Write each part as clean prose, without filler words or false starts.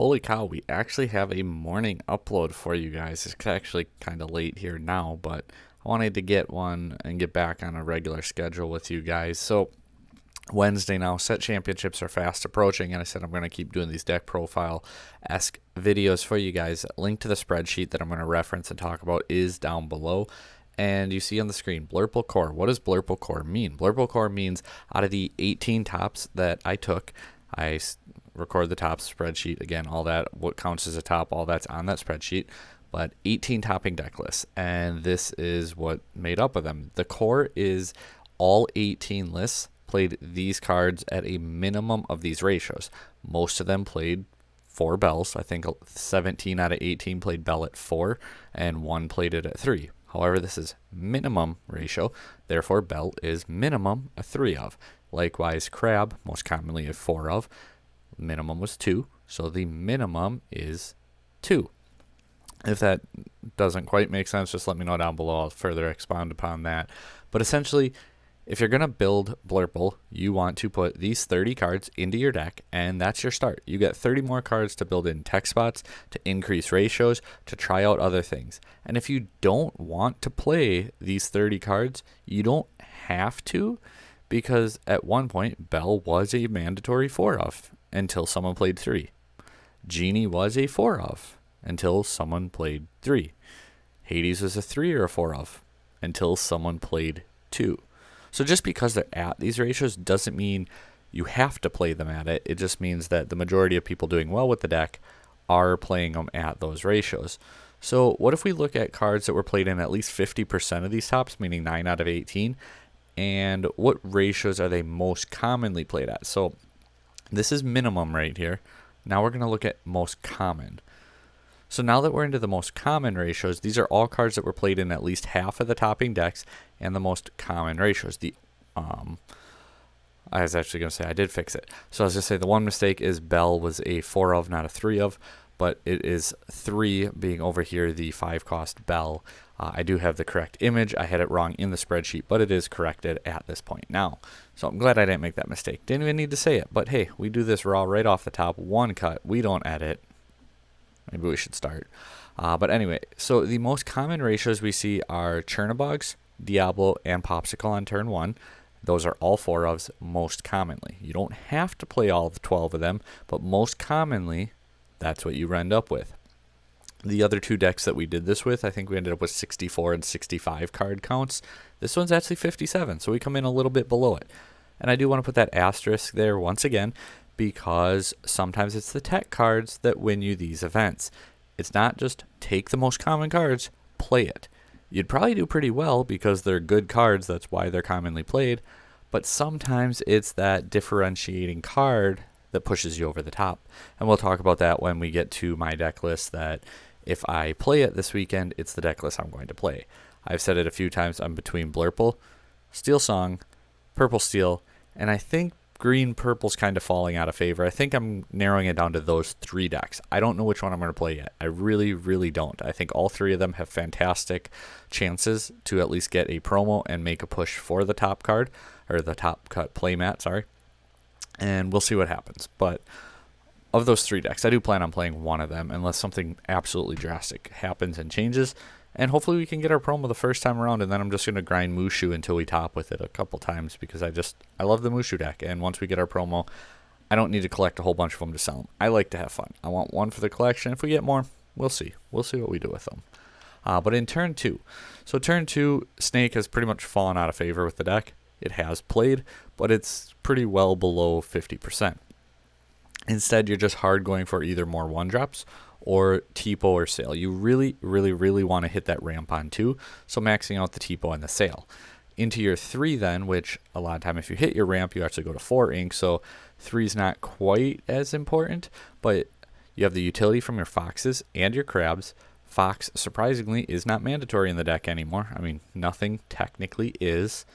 Holy cow, we actually have a morning upload for you guys. It's actually kind of late here now, but I wanted to get one and get back on a regular schedule with you guys. So, Wednesday now, set championships are fast approaching, and I said I'm going to keep doing these deck profile-esque videos for you guys. Link to the spreadsheet that I'm going to reference and talk about is down below. And you see on the screen, Blurple Core. What does Blurple Core mean? Blurple Core means out of the 18 tops that I took, I record the tops spreadsheet. Again, all that, what counts as a top, all that's on that spreadsheet. But 18 topping deck lists, and this is what made up of them. The core is all 18 lists played these cards at a minimum of these ratios. Most of them played 4 bells. I think 17 out of 18 played bell at 4, and 1 played it at 3. However, this is minimum ratio, therefore bell is minimum a 3 of. Likewise, crab, most commonly a 4 of. Minimum was 2, so the minimum is 2. If that doesn't quite make sense, just let me know down below. I'll further expound upon that. But essentially, if you're going to build Blurple, you want to put these 30 cards into your deck, and that's your start. You get 30 more cards to build in tech spots, to increase ratios, to try out other things. And if you don't want to play these 30 cards, you don't have to, because at one point, Bell was a mandatory 4 of until someone played 3. Genie was a 4 of until someone played 3. Hades was a 3 or a 4 of until someone played 2. So just because they're at these ratios doesn't mean you have to play them at it. It just means that the majority of people doing well with the deck are playing them at those ratios. So what if we look at cards that were played in at least 50% of these tops, meaning 9 out of 18, and what ratios are they most commonly played at? So this is minimum right here. Now we're going to look at most common. So now that we're into the most common ratios, these are all cards that were played in at least half of the topping decks and the most common ratios. I was actually going to say I did fix it. So I was going to say the one mistake is Bell was a 4 of, not a 3 of, but it is 3 being over here the 5 cost Bell. I do have the correct image. I had it wrong in the spreadsheet, but it is corrected at this point now. So I'm glad I didn't make that mistake. Didn't even need to say it, but hey, we do this raw right off the top. One cut. We don't edit. Maybe we should start. But anyway, so the most common ratios we see are Chernobygs, Diablo, and Popsicle on turn 1. Those are all 4 ofs most commonly. You don't have to play all 12 of them, but most commonly, that's what you end up with. The other 2 decks that we did this with, I think we ended up with 64 and 65 card counts. This one's actually 57, so we come in a little bit below it. And I do want to put that asterisk there once again, because sometimes it's the tech cards that win you these events. It's not just take the most common cards, play it. You'd probably do pretty well because they're good cards, that's why they're commonly played, but sometimes it's that differentiating card that pushes you over the top. And we'll talk about that when we get to my deck list, that if I play it this weekend, it's the deck list I'm going to play. I've said it a few times, I'm between Blurple, Steel Song, Purple Steel, and I think Green Purple's kind of falling out of favor. I think I'm narrowing it down to those 3 decks. I don't know which one I'm going to play yet. I really, really don't. I think all 3 of them have fantastic chances to at least get a promo and make a push for the top card, or the top cut playmat, sorry. And we'll see what happens. But of those 3 decks, I do plan on playing one of them unless something absolutely drastic happens and changes. And hopefully we can get our promo the first time around, and then I'm just going to grind Mushu until we top with it a couple times, because I love the Mushu deck, and once we get our promo, I don't need to collect a whole bunch of them to sell them. I like to have fun. I want one for the collection. If we get more, we'll see. We'll see what we do with them. But in turn 2, so turn 2, Snake has pretty much fallen out of favor with the deck. It has played, but it's pretty well below 50%. Instead, you're just hard going for either more 1-drops or Tipo or Sail. You really, really, really want to hit that ramp on 2, so maxing out the Tipo and the Sail. Into your 3 then, which a lot of time if you hit your ramp, you actually go to 4 ink, so 3 is not quite as important, but you have the utility from your Foxes and your Crabs. Fox, surprisingly, is not mandatory in the deck anymore. I mean, nothing technically is.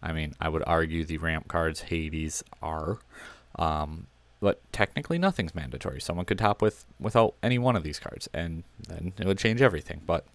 I mean, I would argue the ramp cards, Hades, are. But technically nothing's mandatory. Someone could top without any one of these cards, and then it would change everything. But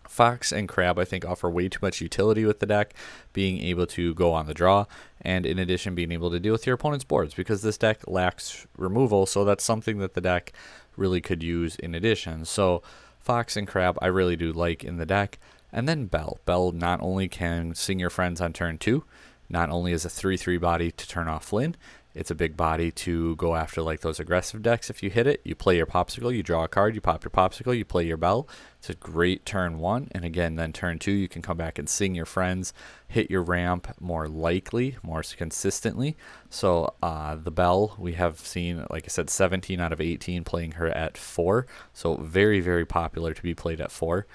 Fox and Crab, I think, offer way too much utility with the deck, being able to go on the draw, and in addition, being able to deal with your opponent's boards, because this deck lacks removal, so that's something that the deck really could use in addition. So Fox and Crab, I really do like in the deck. And then Bell. Bell not only can sing your friends on turn 2, not only is a 3/3 body to turn off Flynn, it's a big body to go after like those aggressive decks. If you hit it, you play your Popsicle, you draw a card, you pop your Popsicle, you play your Bell. It's a great turn 1, and again, then turn 2, you can come back and sing your friends, hit your ramp more likely, more consistently. So the Bell, we have seen, like I said, 17 out of 18 playing her at 4, so very, very popular to be played at 4.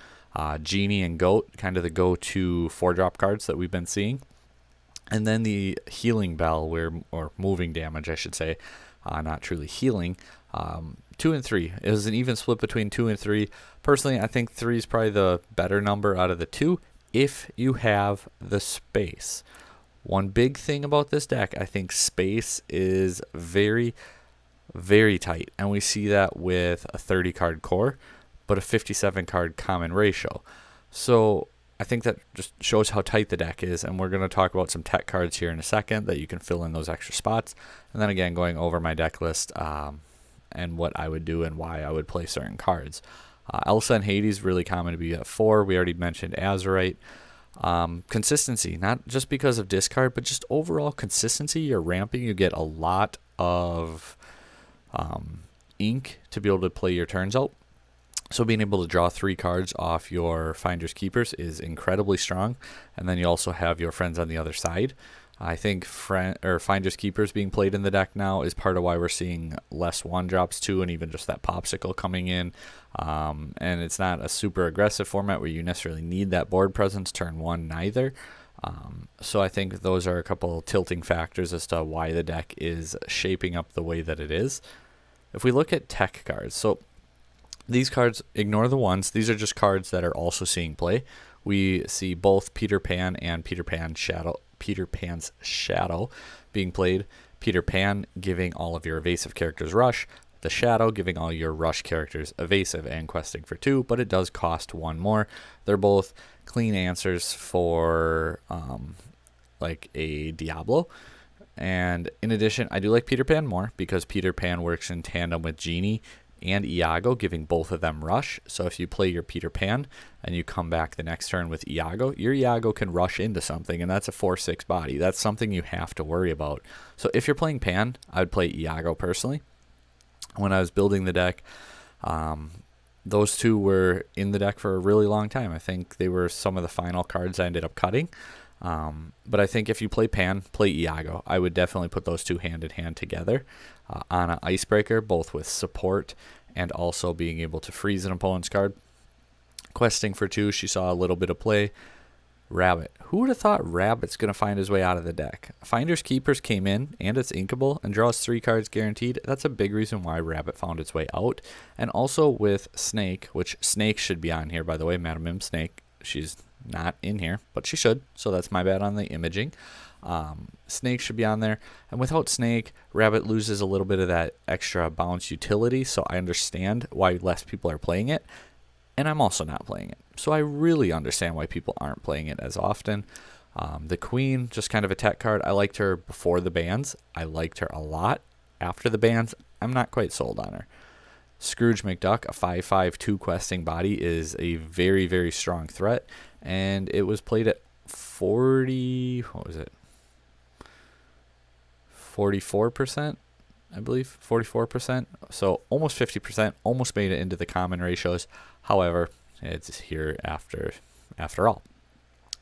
Genie and Goat, kind of the go-to 4-drop cards that we've been seeing. And then the Healing Bell, or moving damage, I should say, not truly healing. 2 and 3. It was an even split between 2 and 3. Personally, I think 3 is probably the better number out of the 2 if you have the space. One big thing about this deck, I think space is very, very tight. And we see that with a 30-card core, but a 57-card common ratio. So I think that just shows how tight the deck is, and we're going to talk about some tech cards here in a second that you can fill in those extra spots. And then again, going over my deck list and what I would do and why I would play certain cards. Elsa and Hades, really common to be at 4. We already mentioned Azurite. Consistency, not just because of discard, but just overall consistency. You're ramping, you get a lot of ink to be able to play your turns out. So being able to draw 3 cards off your Finders Keepers is incredibly strong. And then you also have your friends on the other side. I think Finders Keepers being played in the deck now is part of why we're seeing less 1-drops too, and even just that Popsicle coming in. And it's not a super aggressive format where you necessarily need that board presence turn 1 neither. So I think those are a couple tilting factors as to why the deck is shaping up the way that it is. If we look at tech cards, so these cards, ignore the ones. These are just cards that are also seeing play. We see both Peter Pan and Peter Pan's Shadow being played. Peter Pan giving all of your evasive characters rush. The Shadow giving all your rush characters evasive and questing for 2, but it does cost 1 more. They're both clean answers for like a Diablo. And in addition, I do like Peter Pan more because Peter Pan works in tandem with Genie and Iago, giving both of them rush. So if you play your Peter Pan and you come back the next turn with Iago, your Iago can rush into something, and that's a 4/6 body. That's something you have to worry about. So if you're playing Pan, I would play Iago personally. When I was building the deck, those two were in the deck for a really long time. I think they were some of the final cards I ended up cutting. But I think if you play Pan, play Iago. I would definitely put those two hand in hand together. Anna Icebreaker, both with support and also being able to freeze an opponent's card. Questing for 2, she saw a little bit of play. Rabbit. Who would have thought Rabbit's going to find his way out of the deck? Finders Keepers came in, and it's inkable, and draws 3 cards guaranteed. That's a big reason why Rabbit found its way out. And also with Snake, which Snake should be on here, by the way, Madam M Snake. She's not in here, but she should, so that's my bad on the imaging. Snake should be on there, and without Snake, Rabbit loses a little bit of that extra bounce utility, so I understand why less people are playing it, and I'm also not playing it, so I really understand why people aren't playing it as often. The Queen, just kind of a tech card. I liked her before the bans. I liked her a lot after the bans. I'm not quite sold on her. Scrooge McDuck, a 5/5/2 questing body, is a very, very strong threat, and it was played at 44%, I believe, 44%, so almost 50%, almost made it into the common ratios. However, it's here after all.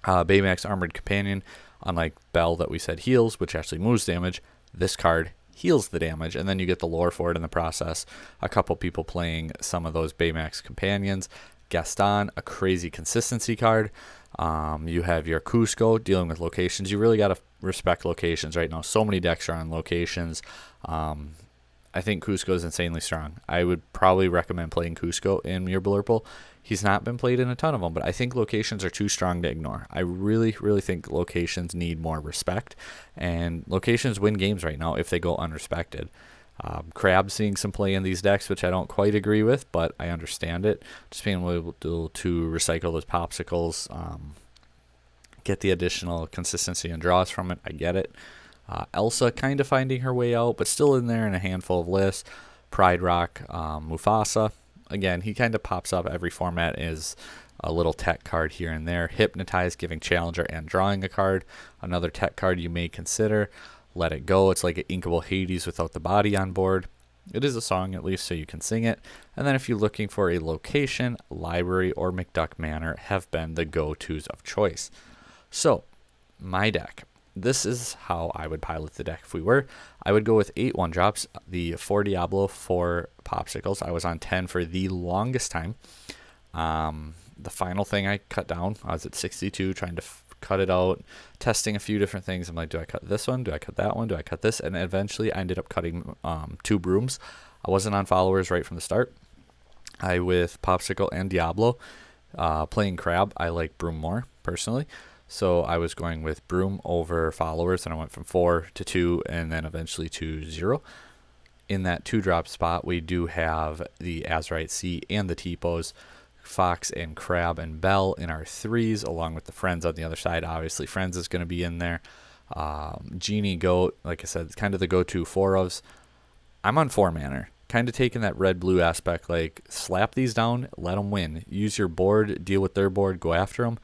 Baymax Armored Companion, unlike Bell that we said heals, which actually moves damage, this card heals the damage, and then you get the lore for it in the process. A couple people playing some of those Baymax companions. Gaston, a crazy consistency card. You have your Cusco dealing with locations. You really got to respect locations right now. So many decks are on locations. I think Cusco is insanely strong. I would probably recommend playing Cusco in your Blurple. He's not been played in a ton of them, but I think locations are too strong to ignore. I really, really think locations need more respect, and locations win games right now if they go unrespected. Crab seeing some play in these decks, which I don't quite agree with, but I understand it. Just being able to recycle those popsicles, get the additional consistency and draws from it, I get it. Elsa kind of finding her way out, but still in there in a handful of lists. Pride Rock, Mufasa. Again, he kind of pops up every format as a little tech card here and there. Hypnotize, giving Challenger and drawing a card. Another tech card you may consider. Let It Go. It's like an inkable Hades without the body on board. It is a song at least, so you can sing it. And then if you're looking for a location, Library or McDuck Manor have been the go-tos of choice. So, my deck. This is how I would pilot the deck if we were. I would go with 8 1-drops, the 4 Diablo, 4 Popsicles. I was on 10 for the longest time. The final thing I cut down, I was at 62, trying to cut it out, testing a few different things. I'm like, do I cut this one? Do I cut that one? Do I cut this? And eventually I ended up cutting 2 Brooms. I wasn't on followers right from the start. With Popsicle and Diablo, playing Crab, I like Broom more, personally. So I was going with Broom over followers, and I went from 4 to 2, and then eventually to 0. In that 2-drop spot, we do have the Azurite Sea and the T-Pose, Fox and Crab and Bell in our 3s, along with the Friends on the other side. Obviously, Friends is going to be in there. Genie, Goat, like I said, kind of the go-to 4-ofs. I'm on 4 mana. Kind of taking that red-blue aspect, like slap these down, let them win. Use your board, deal with their board, go after them.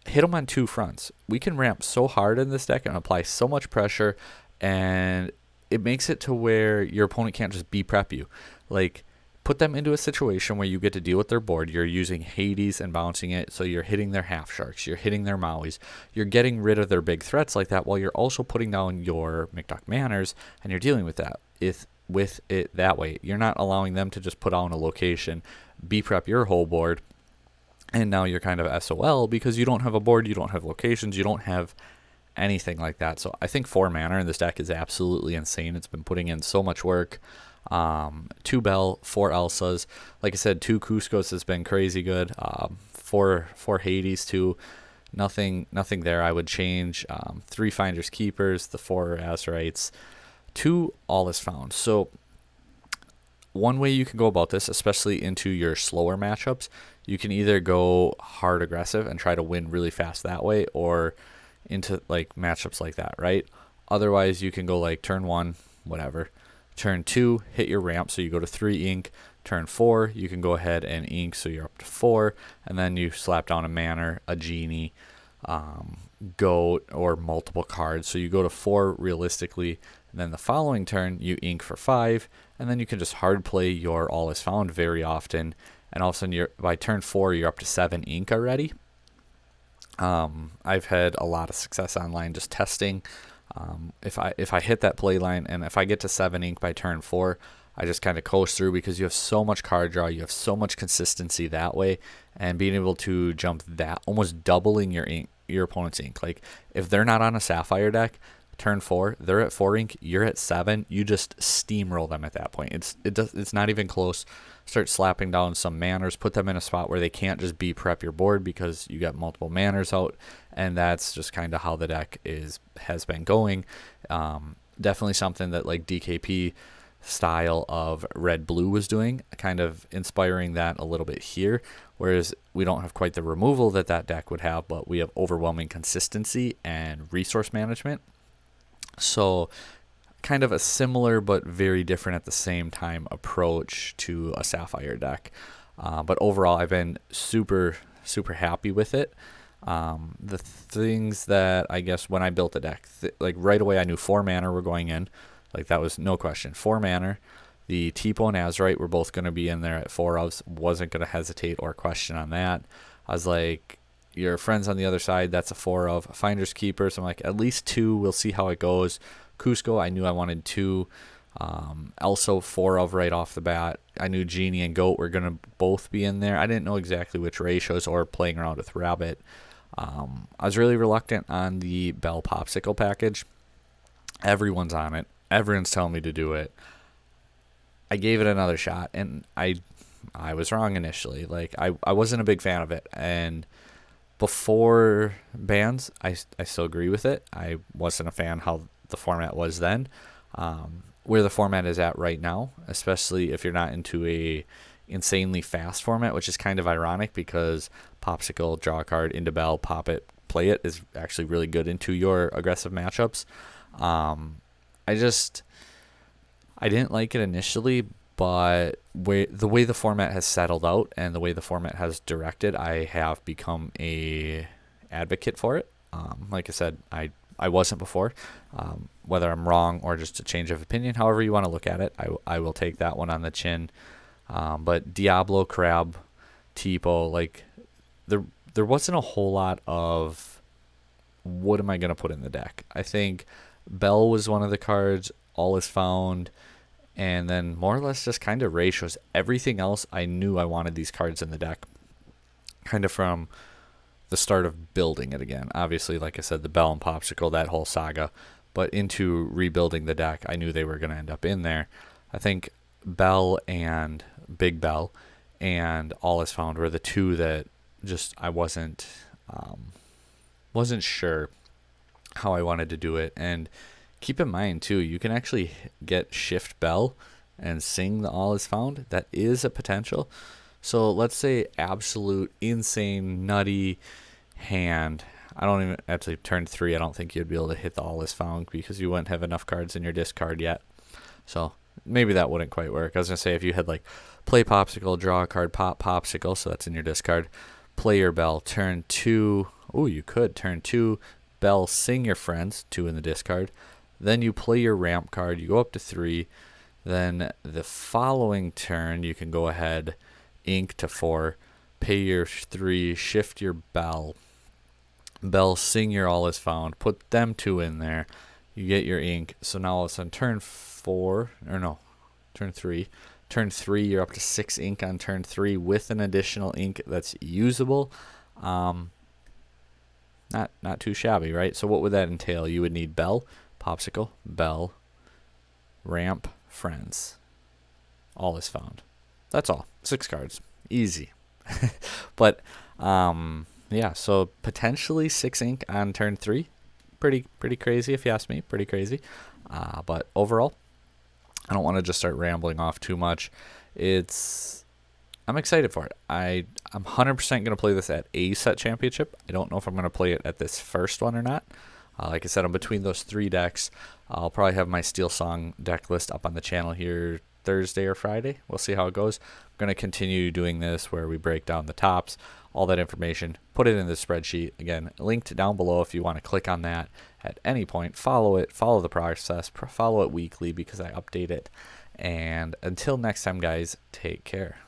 Hit them on 2 fronts. We can ramp so hard in this deck and apply so much pressure, and it makes it to where your opponent can't just B-prep you. Like, put them into a situation where you get to deal with their board. You're using Hades and bouncing it, so you're hitting their half sharks, you're hitting their Mauis, you're getting rid of their big threats like that, while you're also putting down your McDuck Manors, and you're dealing with that. With it that way, you're not allowing them to just put on a location, B-prep your whole board, and now you're kind of SOL because you don't have a board, you don't have locations, you don't have anything like that. So I think 4 mana in this deck is absolutely insane. It's been putting in so much work. 2 Bell, 4 Elsas. Like I said, 2 Cuscos has been crazy good. 4 Hades too. Nothing there I would change. 3 Finders Keepers, the 4 Azurites. 2 All Is Found. So one way you can go about this, especially into your slower matchups, you can either go hard aggressive and try to win really fast that way, or into like matchups like that, right? Otherwise, you can go like turn 1, whatever. Turn 2, hit your ramp, so you go to 3 ink. Turn 4, you can go ahead and ink, so you're up to 4, and then you slap down a Manor, a Genie, Goat, or multiple cards. So you go to 4 realistically, and then the following turn, you ink for 5, and then you can just hard play your All Is Found very often, and all of a sudden, by turn 4, you're up to 7 ink already. I've had a lot of success online just testing. If I hit that play line, and if I get to 7 ink by turn 4, I just kind of coast through, because you have so much card draw, you have so much consistency that way, and being able to jump that, almost doubling your opponent's ink. Like, if they're not on a Sapphire deck, turn 4, they're at 4 ink, you're at 7, you just steamroll them at that point. It's not even close. Start slapping down some Manors, put them in a spot where they can't just B-prep your board because you got multiple Manors out, and that's just kind of how the deck has been going. Definitely something that like DKP style of red-blue was doing, kind of inspiring that a little bit here, whereas we don't have quite the removal that deck would have, but we have overwhelming consistency and resource management. So kind of a similar but very different at the same time approach to a Sapphire deck. But overall, I've been super, super happy with it. The things that I guess when I built the deck, like right away I knew 4 mana were going in. Like that was no question. 4 mana. The Tipo and Azurite were both going to be in there at 4-ofs. Wasn't going to hesitate or question on that. I was like, your Friends on the other side, that's a 4-of. Finders Keepers, I'm like, at least 2. We'll see how it goes. Cusco, I knew I wanted 2. Also 4-of right off the bat. I knew Genie and Goat were going to both be in there. I didn't know exactly which ratios or playing around with Rabbit. I was really reluctant on the Bell Popsicle package. Everyone's on it. Everyone's telling me to do it. I gave it another shot, and I was wrong initially. Like, I wasn't a big fan of it. And before bans, I still agree with it. I wasn't a fan how the format was then. where the format is at right now, especially if you're not into a insanely fast format, which is kind of ironic because Popsicle, draw a card, into Bell, pop it, play it is actually really good into your aggressive matchups. I didn't like it initially, but the way the format has settled out and the way the format has directed, I have become a advocate for it. Like I said, I wasn't before. Whether I'm wrong or just a change of opinion, however you want to look at it, I will take that one on the chin. But Diablo, Crab, Tipo, like there wasn't a whole lot of what am I going to put in the deck. I think Bell was one of the cards, All Is Found, and then more or less just kind of ratios. Everything else, I knew I wanted these cards in the deck kind of from the start of building it again. Obviously, like I said, the Bell and Popsicle, that whole saga, but into rebuilding the deck, I knew they were going to end up in there. I think Bell and Big Bell and All Is Found were the two that just I wasn't sure how I wanted to do it. And keep in mind too, you can actually get Shift Bell and sing the All Is Found. That is a potential. So let's say absolute insane nutty hand. I don't even actually turn 3. I don't think you'd be able to hit the All Is Found because you wouldn't have enough cards in your discard yet. So maybe that wouldn't quite work. I was gonna say if you had like play Popsicle, draw a card, pop Popsicle, so that's in your discard. Play your Bell, turn 2. Oh, you could turn 2. Bell, sing your friends, 2 in the discard. Then you play your ramp card. You go up to 3. Then the following turn, you can go ahead, ink to 4, pay your 3, shift your Bell. Bell, sing your All Is Found. Put them 2 in there. You get your ink. So now all of a sudden, turn 3. Turn 3, you're up to 6 ink on turn 3 with an additional ink that's usable. Not too shabby, right? So what would that entail? You would need Bell, Popsicle, Bell, Ramp, Friends. All Is Found. That's all. 6 cards. Easy. But yeah, so potentially 6 ink on turn 3. Pretty crazy if you ask me. Pretty crazy. But overall, I don't want to just start rambling off too much. I'm excited for it. I'm 100% going to play this at a set championship. I don't know if I'm going to play it at this first one or not. Like I said, I'm between those 3 decks. I'll probably have my Steel Song deck list up on the channel here Thursday or Friday. We'll see how it goes. I'm going to continue doing this where we break down the tops, all that information, put it in the spreadsheet. Again, linked down below if you want to click on that at any point. Follow it, follow the process, follow it weekly because I update it. And until next time, guys, take care.